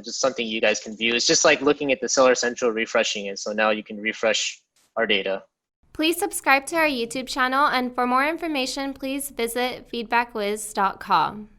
Speaker 1: just something you guys can view. It's just like looking at the Seller Central, refreshing it. So now you can refresh our data.
Speaker 3: Please subscribe to our YouTube channel, and for more information, please visit feedbackwiz.com.